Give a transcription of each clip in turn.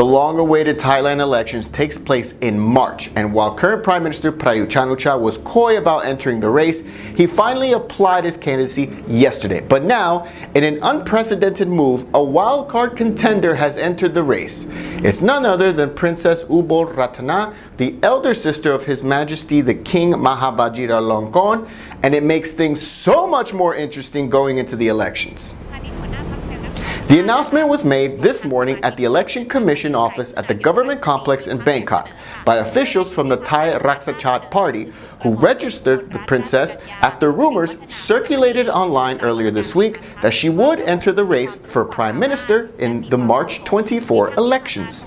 The long-awaited Thailand elections takes place in March, and while current Prime Minister Prayut Chan-o-cha was coy about entering the race, he finally applied his candidacy yesterday. But now, in an unprecedented move, a wildcard contender has entered the race. It's none other than Princess Ubon Ratana, the elder sister of His Majesty the King Maha Vajiralongkorn, and it makes things so much more interesting going into the elections. The announcement was made this morning at the Election Commission office at the government complex in Bangkok by officials from the Thai Raksachat Party who registered the princess after rumors circulated online earlier this week that she would enter the race for Prime Minister in the March 24 elections.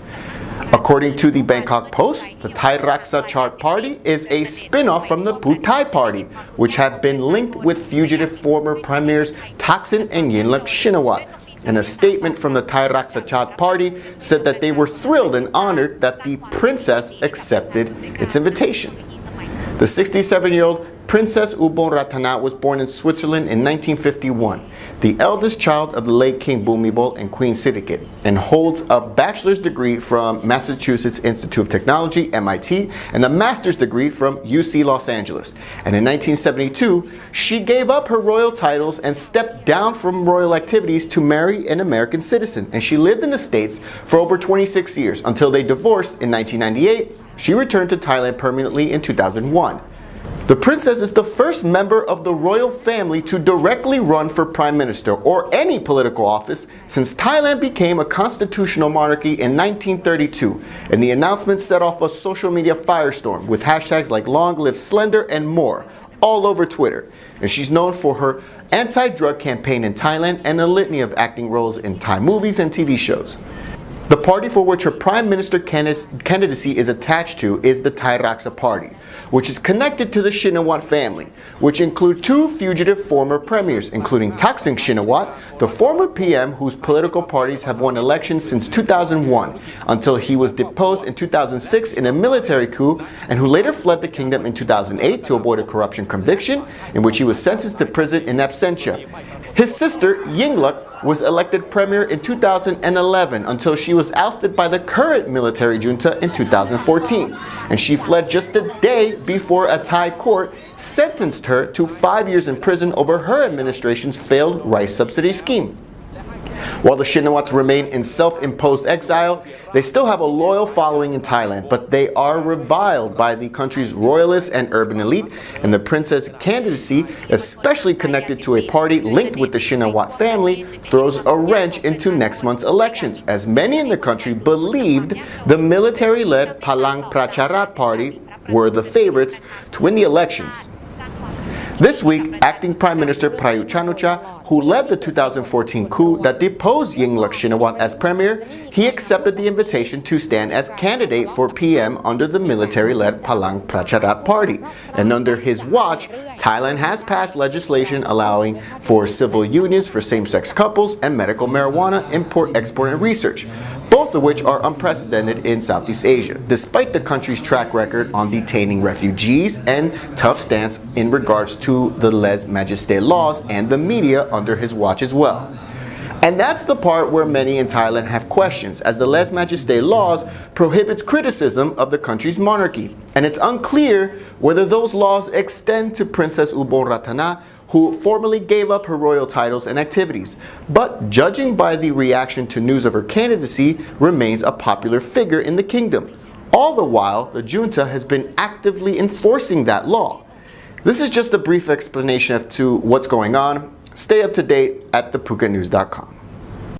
According to the Bangkok Post, the Thai Raksachat Party is a spin-off from the Thai Party, which had been linked with fugitive former premiers Thaksin and Yingluck Shinawatra. And a statement from the Thai Raksachat Party said that they were thrilled and honored that the princess accepted its invitation. The 67-year-old Princess Ubon Ratana was born in Switzerland in 1951, the eldest child of the late King Bhumibol and Queen Sirikit, and holds a bachelor's degree from Massachusetts Institute of Technology, MIT, and a master's degree from UC Los Angeles. And in 1972, she gave up her royal titles and stepped down from royal activities to marry an American citizen. And she lived in the States for over 26 years until they divorced in 1998. She returned to Thailand permanently in 2001. The princess is the first member of the royal family to directly run for prime minister or any political office since Thailand became a constitutional monarchy in 1932, and the announcement set off a social media firestorm with hashtags like Long Live Slender and more all over Twitter. And she's known for her anti-drug campaign in Thailand and a litany of acting roles in Thai movies and TV shows. The party for which her prime minister candidacy is attached to is the Thai Raksa Party, which is connected to the Shinawatra family, which include two fugitive former premiers, including Thaksin Shinawatra, the former PM whose political parties have won elections since 2001, until he was deposed in 2006 in a military coup, and who later fled the kingdom in 2008 to avoid a corruption conviction, in which he was sentenced to prison in absentia. His sister, Yingluck, was elected premier in 2011 until she was ousted by the current military junta in 2014. And she fled just a day before a Thai court sentenced her to 5 years in prison over her administration's failed rice subsidy scheme. While the Shinawats remain in self-imposed exile, they still have a loyal following in Thailand, but they are reviled by the country's royalists and urban elite, and the princess candidacy, especially connected to a party linked with the Shinawatra family, throws a wrench into next month's elections, as many in the country believed the military-led Palang Pracharat Party were the favorites to win the elections. This week, acting Prime Minister Prayut Chan-o-cha, who led the 2014 coup that deposed Yingluck Shinawatra as premier, he accepted the invitation to stand as candidate for PM under the military-led Palang Pracharat Party. And under his watch, Thailand has passed legislation allowing for civil unions for same-sex couples and medical marijuana import, export, and research, both of which are unprecedented in Southeast Asia, despite the country's track record on detaining refugees and tough stance in regards to the lèse-majesté laws and the media under his watch as well. And that's the part where many in Thailand have questions, as the lèse-majesté laws prohibits criticism of the country's monarchy. And it's unclear whether those laws extend to Princess Ubon Ratana, who formally gave up her royal titles and activities, but judging by the reaction to news of her candidacy, remains a popular figure in the kingdom. All the while, the junta has been actively enforcing that law. This is just a brief explanation as to what's going on. Stay up to date at thephuket news.com.